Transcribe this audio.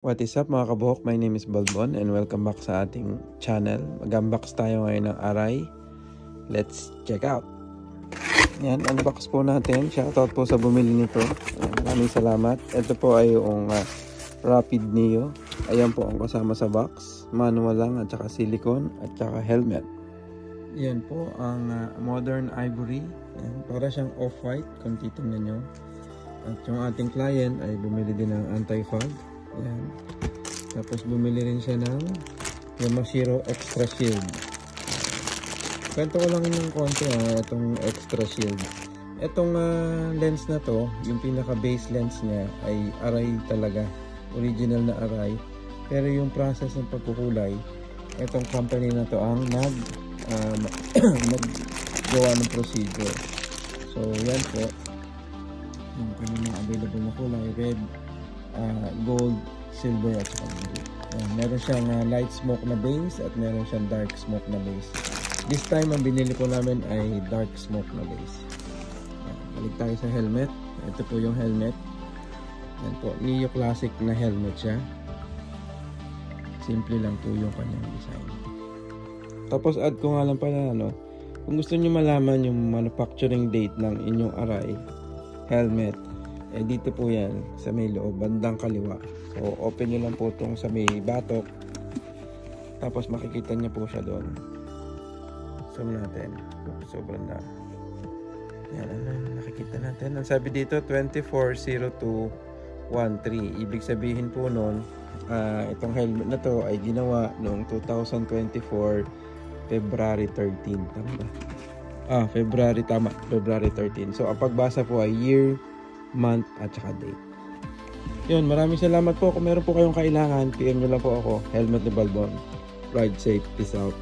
What is up mga kabuhok? My name is Balbon and welcome back sa ating channel. Mag-unbox tayo ngayon ng Arai. Let's check out. Yan, unbox po natin. Shoutout po sa bumili nito. Maraming salamat. Ito po ay yung Rapid Neo. Ayan po ang kasama sa box. Manual lang at saka silicone at saka helmet. Yan po ang Modern Ivory. Yan, para siyang off-white kung titingnan nyo. At yung ating client ay bumili din ng anti-fog. Yan. Tapos bumili rin siya ng Yamashiro Extra Shield. Kwento ko lang ng konti itong Extra Shield. Itong lens na to, yung pinaka base lens niya ay Arai talaga, original na Arai. Pero yung process ng pagkukulay, itong company na to ang naggawa ng procedure. So yan po yung mga available na kulay, red, gold, silver at saka blue. Meron siyang light smoke na base at meron siyang dark smoke na base. This time ang binili ko namin ay dark smoke na base. Balik tayo sa helmet. Ito po yung helmet. Yan po, Neo Classic na helmet siya. Simple lang po yung kanyang design. Tapos add ko nga lang pala kung gusto niyo malaman yung manufacturing date ng inyong Arai helmet, dito po yan sa may loob, bandang kaliwa. So open nyo lang po itong sa may batok, tapos makikita nyo po siya doon. Zoom natin. Sobrang na yan, nakikita natin. Ang sabi dito 240213. Ibig sabihin po nun, itong helmet na to ay ginawa noong 2024 February 13. Tama ba? February, tama, February 13. So ang pagbasa po ay year, month at saka date. Yun, maraming salamat po. Kung meron po kayong kailangan, PM nyo lang po ako. Helmet ni Balbon. Ride safe. Peace out.